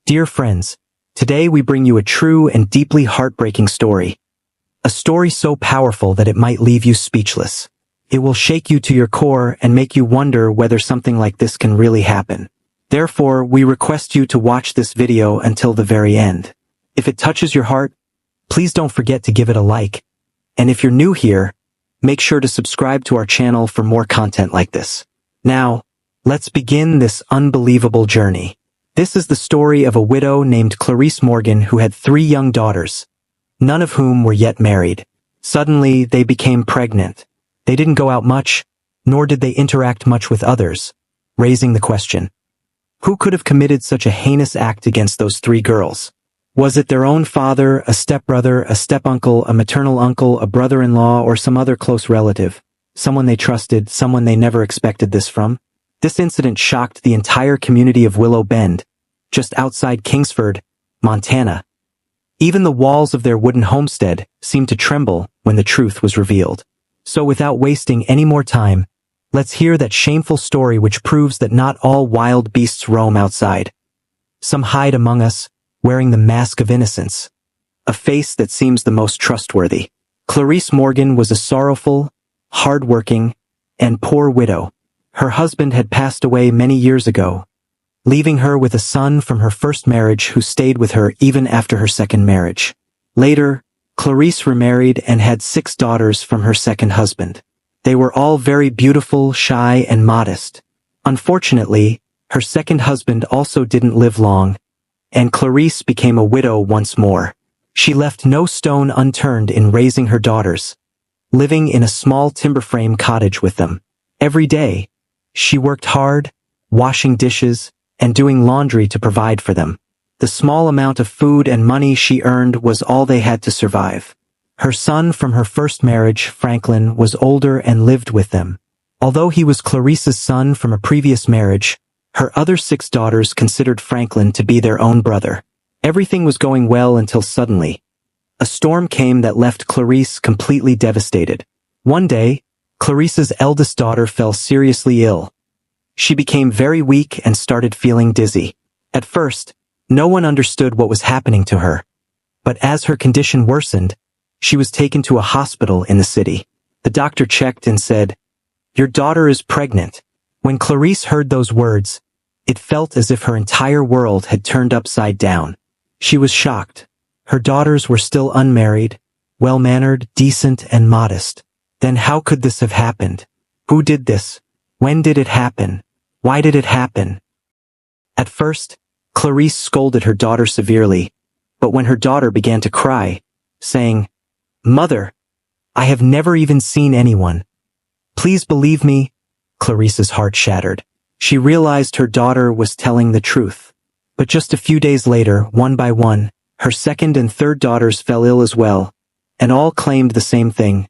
Dear friends, today we bring you a true and deeply heartbreaking story. A story so powerful that it might leave you speechless. It will shake you to your core and make you wonder whether something like this can really happen. Therefore, we request you to watch this video until the very end. If it touches your heart, please don't forget to give it a like. And if you're new here, make sure to subscribe to our channel for more content like this. Now, let's begin this unbelievable journey. This is the story of a widow named Clarice Morgan who had 3 young daughters, none of whom were yet married. Suddenly, they became pregnant. They didn't go out much, nor did they interact much with others, raising the question, who could have committed such a heinous act against those 3 girls? Was it their own father, a stepbrother, a stepuncle, a maternal uncle, a brother-in-law, or some other close relative? Someone they trusted, someone they never expected this from? This incident shocked the entire community of Willow Bend, just outside Kingsford, Montana. Even the walls of their wooden homestead seemed to tremble when the truth was revealed. So without wasting any more time, let's hear that shameful story which proves that not all wild beasts roam outside. Some hide among us, wearing the mask of innocence, a face that seems the most trustworthy. Clarice Morgan was a sorrowful, hard-working, and poor widow. Her husband had passed away many years ago, leaving her with a son from her first marriage who stayed with her even after her second marriage. Later, Clarice remarried and had 6 daughters from her second husband. They were all very beautiful, shy, and modest. Unfortunately, her second husband also didn't live long, and Clarice became a widow once more. She left no stone unturned in raising her daughters, living in a small timber frame cottage with them. Every day, she worked hard, washing dishes, and doing laundry to provide for them. The small amount of food and money she earned was all they had to survive. Her son from her first marriage, Franklin, was older and lived with them. Although he was Clarice's son from a previous marriage, her other 6 daughters considered Franklin to be their own brother. Everything was going well until suddenly, a storm came that left Clarice completely devastated. One day, Clarice's eldest daughter fell seriously ill. She became very weak and started feeling dizzy. At first, no one understood what was happening to her. But as her condition worsened, she was taken to a hospital in the city. The doctor checked and said, "Your daughter is pregnant." When Clarice heard those words, it felt as if her entire world had turned upside down. She was shocked. Her daughters were still unmarried, well-mannered, decent, and modest. Then how could this have happened? Who did this? When did it happen? Why did it happen? At first, Clarice scolded her daughter severely, but when her daughter began to cry, saying, "Mother, I have never even seen anyone. Please believe me," Clarice's heart shattered. She realized her daughter was telling the truth. But just a few days later, one by one, her second and third daughters fell ill as well, and all claimed the same thing.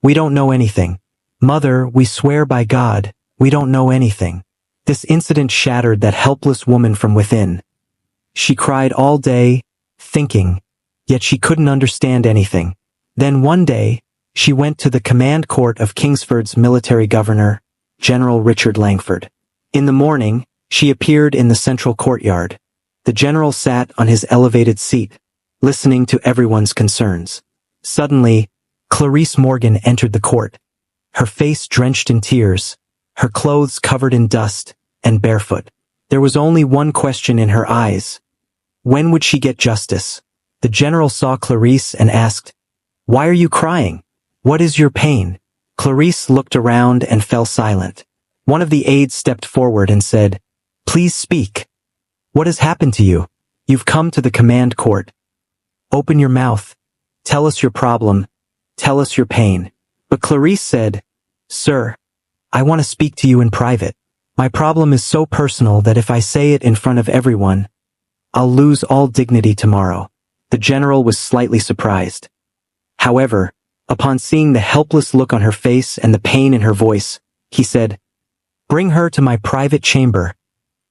"We don't know anything. Mother, we swear by God, we don't know anything." This incident shattered that helpless woman from within. She cried all day, thinking, yet she couldn't understand anything. Then one day, she went to the command court of Kingsford's military governor, General Richard Langford. In the morning, she appeared in the central courtyard. The general sat on his elevated seat, listening to everyone's concerns. Suddenly, Clarice Morgan entered the court, her face drenched in tears, her clothes covered in dust, and barefoot. There was only one question in her eyes. When would she get justice? The general saw Clarice and asked, "Why are you crying? What is your pain?" Clarice looked around and fell silent. One of the aides stepped forward and said, "Please speak. What has happened to you? You've come to the command court. Open your mouth. Tell us your problem. Tell us your pain." But Clarice said, "Sir, I want to speak to you in private. My problem is so personal that if I say it in front of everyone, I'll lose all dignity tomorrow." The general was slightly surprised. However, upon seeing the helpless look on her face and the pain in her voice, he said, "Bring her to my private chamber.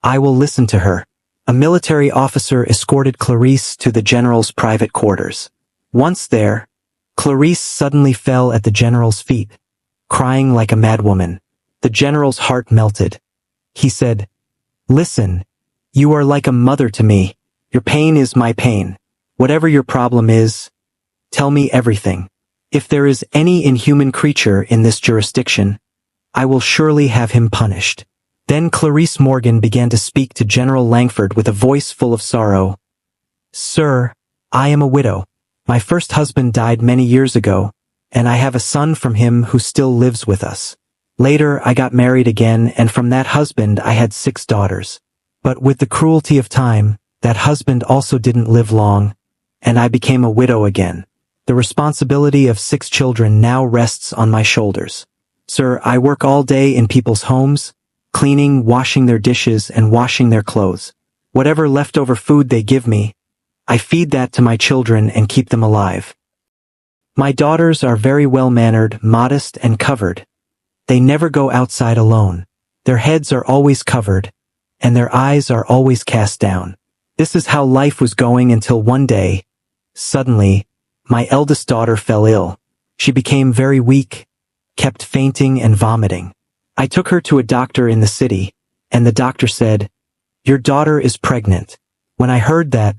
I will listen to her." A military officer escorted Clarice to the general's private quarters. Once there, Clarice suddenly fell at the general's feet, crying like a madwoman. The general's heart melted. He said, "Listen, you are like a mother to me. Your pain is my pain. Whatever your problem is, tell me everything. If there is any inhuman creature in this jurisdiction, I will surely have him punished." Then Clarice Morgan began to speak to General Langford with a voice full of sorrow. "Sir, I am a widow. My first husband died many years ago, and I have a son from him who still lives with us. Later, I got married again, and from that husband I had 6 daughters. But with the cruelty of time, that husband also didn't live long, and I became a widow again. The responsibility of 6 children now rests on my shoulders. Sir, I work all day in people's homes, cleaning, washing their dishes, and washing their clothes. Whatever leftover food they give me, I feed that to my children and keep them alive. My daughters are very well-mannered, modest, and covered. They never go outside alone. Their heads are always covered, and their eyes are always cast down. This is how life was going until one day, suddenly, my eldest daughter fell ill. She became very weak, kept fainting and vomiting. I took her to a doctor in the city, and the doctor said, 'Your daughter is pregnant.' When I heard that,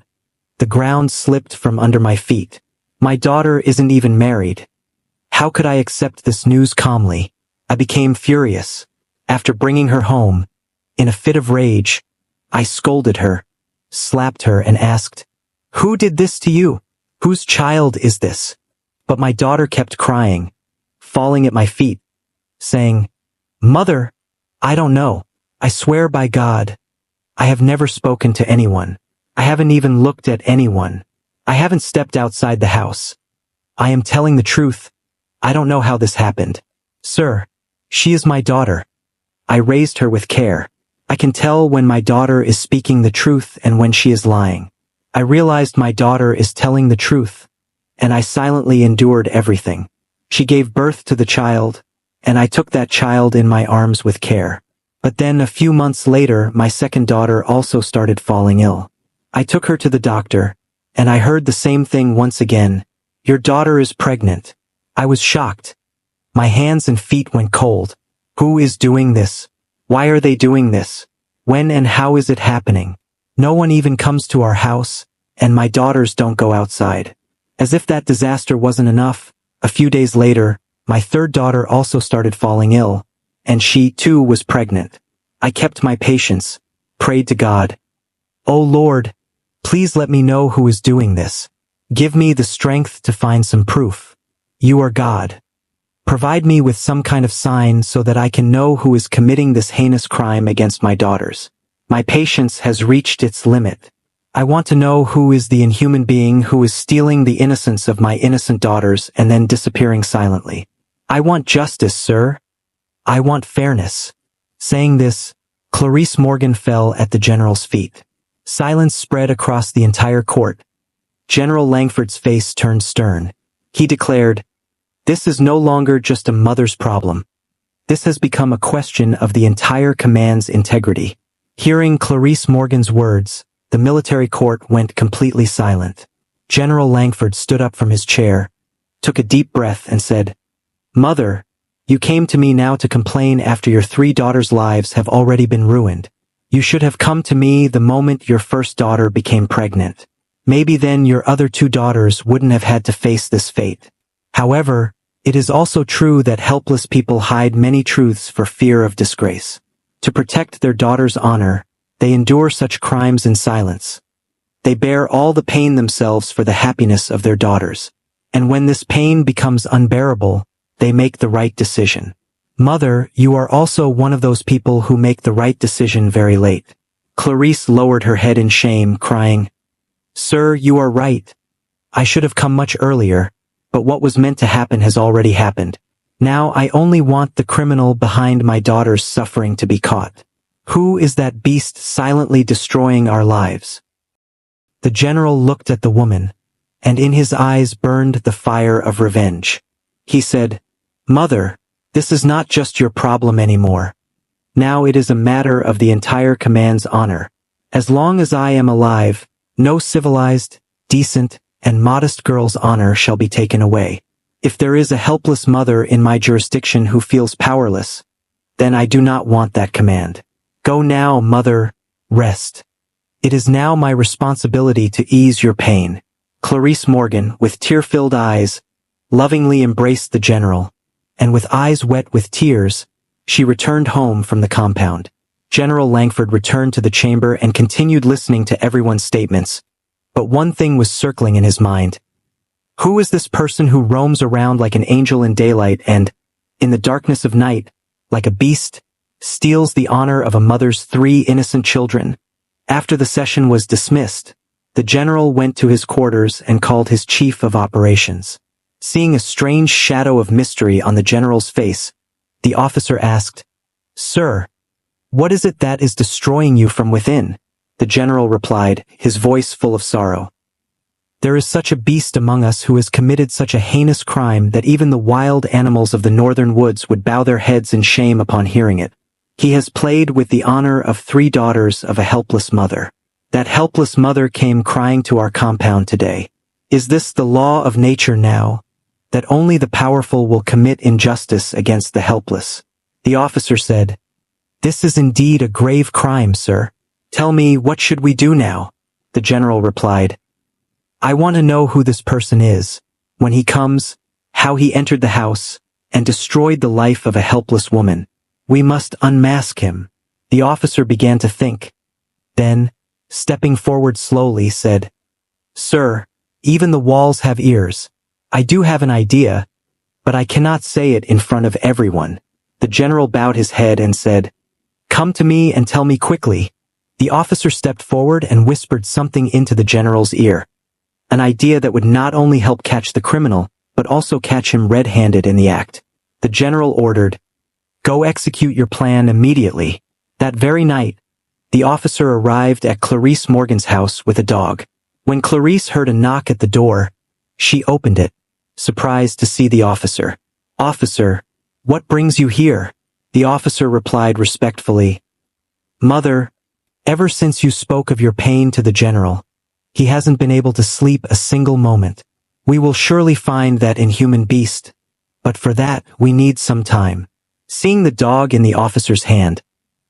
the ground slipped from under my feet. My daughter isn't even married. How could I accept this news calmly? I became furious. After bringing her home, in a fit of rage, I scolded her, slapped her, and asked, 'Who did this to you? Whose child is this?' But my daughter kept crying, falling at my feet, saying, 'Mother, I don't know. I swear by God, I have never spoken to anyone. I haven't even looked at anyone. I haven't stepped outside the house. I am telling the truth. I don't know how this happened. Sir, she is my daughter. I raised her with care. I can tell when my daughter is speaking the truth and when she is lying. I realized my daughter is telling the truth, and I silently endured everything. She gave birth to the child, and I took that child in my arms with care. But then a few months later, my second daughter also started falling ill. I took her to the doctor, and I heard the same thing once again. 'Your daughter is pregnant.' I was shocked. My hands and feet went cold. Who is doing this? Why are they doing this? When and how is it happening? No one even comes to our house, and my daughters don't go outside." As if that disaster wasn't enough, a few days later, my third daughter also started falling ill, and she, too, was pregnant. I kept my patience, prayed to God. "Oh Lord, please let me know who is doing this. Give me the strength to find some proof. You are God. Provide me with some kind of sign so that I can know who is committing this heinous crime against my daughters. My patience has reached its limit. I want to know who is the inhuman being who is stealing the innocence of my innocent daughters and then disappearing silently. I want justice, sir. I want fairness." Saying this, Clarice Morgan fell at the general's feet. Silence spread across the entire court. General Langford's face turned stern. He declared, "This is no longer just a mother's problem. This has become a question of the entire command's integrity." Hearing Clarice Morgan's words, the military court went completely silent. General Langford stood up from his chair, took a deep breath, and said, "Mother, you came to me now to complain after your 3 daughters' lives have already been ruined. You should have come to me the moment your first daughter became pregnant. Maybe then your other 2 daughters wouldn't have had to face this fate. However, it is also true that helpless people hide many truths for fear of disgrace. To protect their daughter's honor, they endure such crimes in silence. They bear all the pain themselves for the happiness of their daughters. And when this pain becomes unbearable, they make the right decision. Mother, you are also one of those people who make the right decision very late." Clarice lowered her head in shame, crying, "Sir, you are right. I should have come much earlier, but what was meant to happen has already happened. Now I only want the criminal behind my daughter's suffering to be caught. Who is that beast silently destroying our lives?" The general looked at the woman, and in his eyes burned the fire of revenge. He said, "Mother, this is not just your problem anymore. Now it is a matter of the entire command's honor. As long as I am alive, no civilized, decent, and modest girl's honor shall be taken away. If there is a helpless mother in my jurisdiction who feels powerless, then I do not want that command. Go now, mother, rest. It is now my responsibility to ease your pain. Clarice Morgan, with tear-filled eyes, lovingly embraced the general, and with eyes wet with tears, she returned home from the compound. General Langford returned to the chamber and continued listening to everyone's statements. But one thing was circling in his mind. Who is this person who roams around like an angel in daylight and, in the darkness of night, like a beast, steals the honor of a mother's 3 innocent children? After the session was dismissed, the general went to his quarters and called his chief of operations. Seeing a strange shadow of mystery on the general's face, the officer asked, "Sir, what is it that is destroying you from within?" The general replied, his voice full of sorrow. "There is such a beast among us who has committed such a heinous crime that even the wild animals of the northern woods would bow their heads in shame upon hearing it. He has played with the honor of 3 daughters of a helpless mother. That helpless mother came crying to our compound today. Is this the law of nature now, that only the powerful will commit injustice against the helpless?" The officer said, "This is indeed a grave crime, sir. Tell me, what should we do now?" The general replied, "I want to know who this person is, when he comes, how he entered the house, and destroyed the life of a helpless woman. We must unmask him." The officer began to think. Then, stepping forward slowly, said, "Sir, even the walls have ears. I do have an idea, but I cannot say it in front of everyone." The general bowed his head and said, "Come to me and tell me quickly." The officer stepped forward and whispered something into the general's ear. An idea that would not only help catch the criminal, but also catch him red-handed in the act. The general ordered, "Go execute your plan immediately." That very night, the officer arrived at Clarice Morgan's house with a dog. When Clarice heard a knock at the door, she opened it, surprised to see the officer. "Officer, what brings you here?" The officer replied respectfully, "Mother, ever since you spoke of your pain to the general, he hasn't been able to sleep a single moment. We will surely find that inhuman beast, but for that we need some time." Seeing the dog in the officer's hand,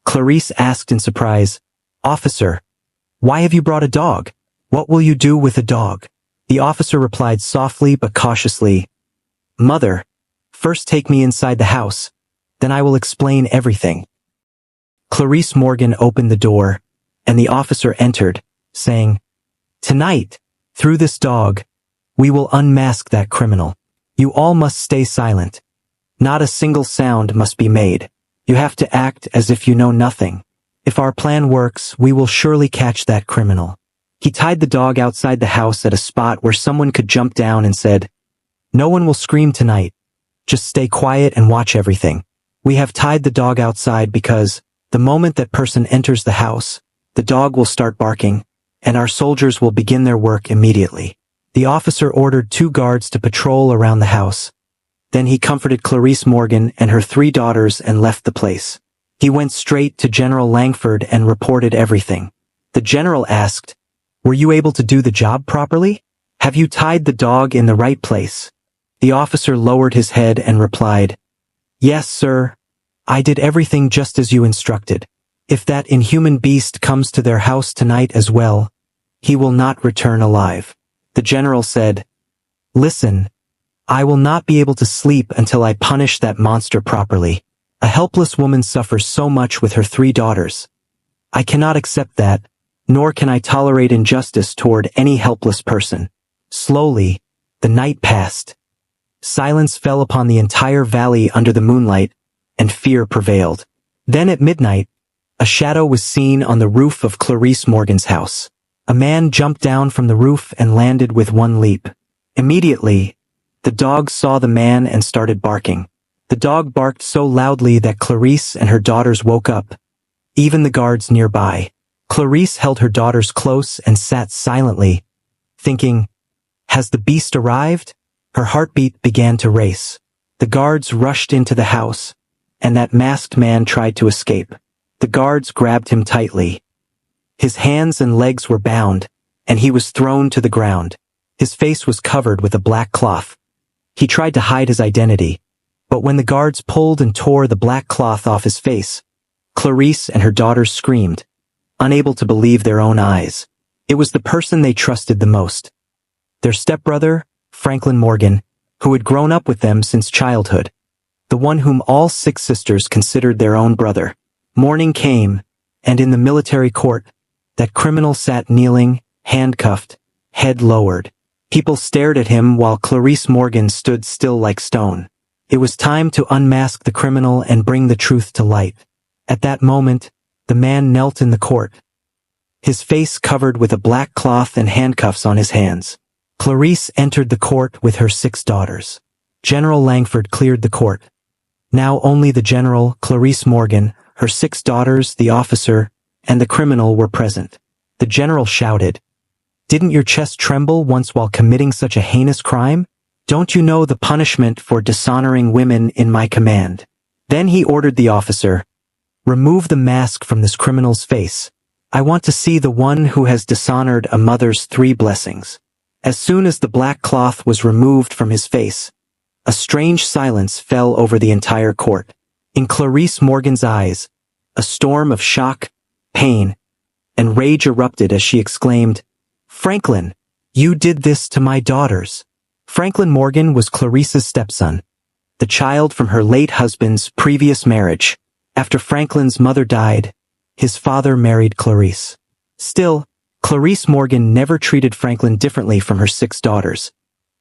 Clarice asked in surprise, "Officer, why have you brought a dog? What will you do with a dog?" The officer replied softly but cautiously, "Mother, first take me inside the house, then I will explain everything." Clarice Morgan opened the door, and the officer entered, saying, "Tonight, through this dog, we will unmask that criminal. You all must stay silent. Not a single sound must be made. You have to act as if you know nothing. If our plan works, we will surely catch that criminal." He tied the dog outside the house at a spot where someone could jump down and said, "No one will scream tonight. Just stay quiet and watch everything. We have tied the dog outside because, the moment that person enters the house, the dog will start barking, and our soldiers will begin their work immediately." The officer ordered 2 guards to patrol around the house. Then he comforted Clarice Morgan and her 3 daughters and left the place. He went straight to General Langford and reported everything. The general asked, "Were you able to do the job properly? Have you tied the dog in the right place?" The officer lowered his head and replied, "Yes, sir. I did everything just as you instructed. If that inhuman beast comes to their house tonight as well, he will not return alive." The general said, "Listen, I will not be able to sleep until I punish that monster properly. A helpless woman suffers so much with her 3 daughters. I cannot accept that, nor can I tolerate injustice toward any helpless person." Slowly, the night passed. Silence fell upon the entire valley under the moonlight, and fear prevailed. Then at midnight, a shadow was seen on the roof of Clarice Morgan's house. A man jumped down from the roof and landed with one leap. Immediately, the dog saw the man and started barking. The dog barked so loudly that Clarice and her daughters woke up, even the guards nearby. Clarice held her daughters close and sat silently, thinking, "Has the beast arrived?" Her heartbeat began to race. The guards rushed into the house, and that masked man tried to escape. The guards grabbed him tightly. His hands and legs were bound, and he was thrown to the ground. His face was covered with a black cloth. He tried to hide his identity, but when the guards pulled and tore the black cloth off his face, Clarice and her daughters screamed. unable to believe their own eyes. It was the person they trusted the most. Their stepbrother, Franklin Morgan, who had grown up with them since childhood. The one whom all 6 sisters considered their own brother. Morning came, and in the military court, that criminal sat kneeling, handcuffed, head lowered. People stared at him while Clarice Morgan stood still like stone. It was time to unmask the criminal and bring the truth to light. At that moment, the man knelt in the court, his face covered with a black cloth and handcuffs on his hands. Clarice entered the court with her 6 daughters. General Langford cleared the court. Now only the general, Clarice Morgan, her 6 daughters, the officer, and the criminal were present. The general shouted, "Didn't your chest tremble once while committing such a heinous crime? Don't you know the punishment for dishonoring women in my command?" Then he ordered the officer, "Remove the mask from this criminal's face. I want to see the one who has dishonored a mother's 3 blessings." As soon as the black cloth was removed from his face, a strange silence fell over the entire court. In Clarice Morgan's eyes, a storm of shock, pain, and rage erupted as she exclaimed, "Franklin, you did this to my daughters." Franklin Morgan was Clarice's stepson, the child from her late husband's previous marriage. After Franklin's mother died, his father married Clarice. Still, Clarice Morgan never treated Franklin differently from her 6 daughters.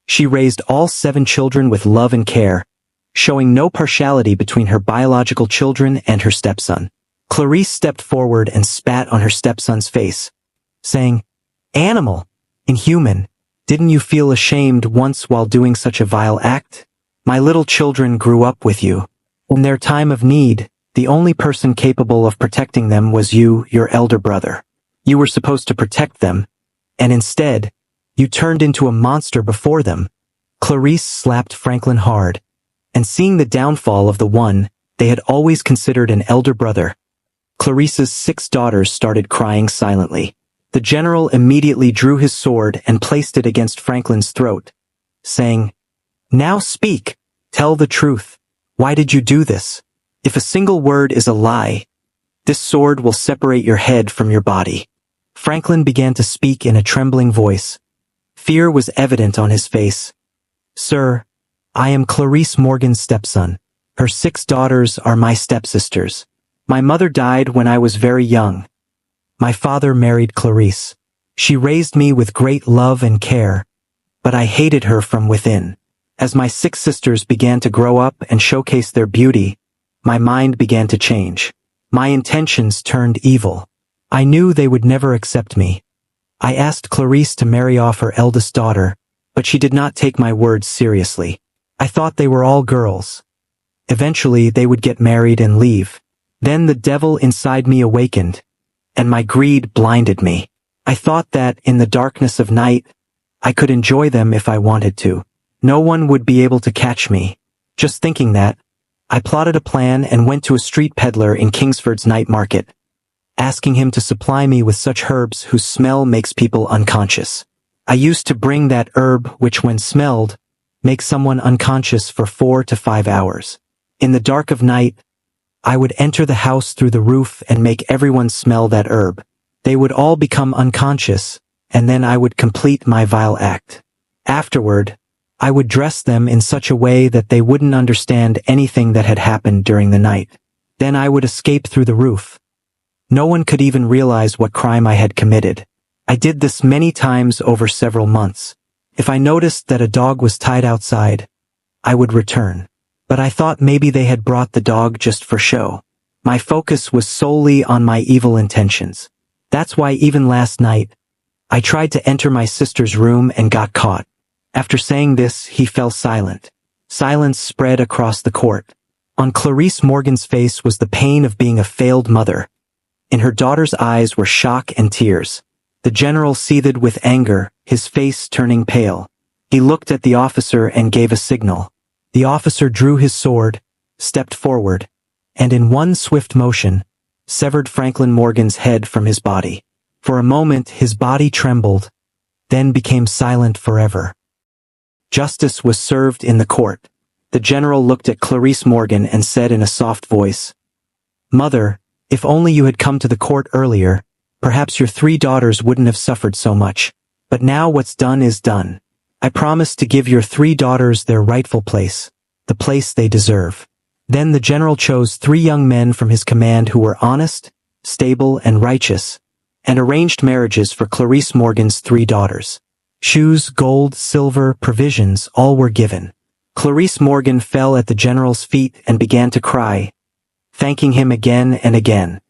She raised all 7 children with love and care, showing no partiality between her biological children and her stepson. Clarice stepped forward and spat on her stepson's face, saying, "Animal, inhuman, didn't you feel ashamed once while doing such a vile act? My little children grew up with you. In their time of need, the only person capable of protecting them was you, your elder brother. You were supposed to protect them, and instead, you turned into a monster before them." Clarice slapped Franklin hard, and seeing the downfall of the one they had always considered an elder brother, Clarice's 6 daughters started crying silently. The general immediately drew his sword and placed it against Franklin's throat, saying, "Now speak, tell the truth. Why did you do this? If a single word is a lie, this sword will separate your head from your body." Franklin began to speak in a trembling voice. Fear was evident on his face. "Sir, I am Clarice Morgan's stepson. Her 6 daughters are my stepsisters. My mother died when I was very young. My father married Clarice. She raised me with great love and care, but I hated her from within. As my 6 sisters began to grow up and showcase their beauty, my mind began to change. My intentions turned evil. I knew they would never accept me. I asked Clarice to marry off her eldest daughter, but she did not take my words seriously. I thought they were all girls. Eventually they would get married and leave. Then the devil inside me awakened, and my greed blinded me. I thought that, in the darkness of night, I could enjoy them if I wanted to. No one would be able to catch me. Just thinking that, I plotted a plan and went to a street peddler in Kingsford's night market, asking him to supply me with such herbs whose smell makes people unconscious. I used to bring that herb which, when smelled, makes someone unconscious for 4 to 5 hours. In the dark of night, I would enter the house through the roof and make everyone smell that herb. They would all become unconscious, and then I would complete my vile act. Afterward, I would dress them in such a way that they wouldn't understand anything that had happened during the night. Then I would escape through the roof. No one could even realize what crime I had committed. I did this many times over several months. If I noticed that a dog was tied outside, I would return. But I thought maybe they had brought the dog just for show. My focus was solely on my evil intentions. That's why even last night, I tried to enter my sister's room and got caught. After saying this, he fell silent. Silence spread across the court. On Clarice Morgan's face was the pain of being a failed mother. In her daughter's eyes were shock and tears. The general seethed with anger, his face turning pale. He looked at the officer and gave a signal. The officer drew his sword, stepped forward, and in one swift motion, severed Franklin Morgan's head from his body. For a moment his body trembled, then became silent forever. Justice was served in the court. The general looked at Clarice Morgan and said in a soft voice, "Mother, if only you had come to the court earlier, perhaps your 3 daughters wouldn't have suffered so much. But now what's done is done. I promise to give your 3 daughters their rightful place, the place they deserve." Then the general chose 3 young men from his command who were honest, stable, and righteous, and arranged marriages for Clarice Morgan's 3 daughters. Shoes, gold, silver, provisions, all were given. Clarice Morgan fell at the general's feet and began to cry, thanking him again and again.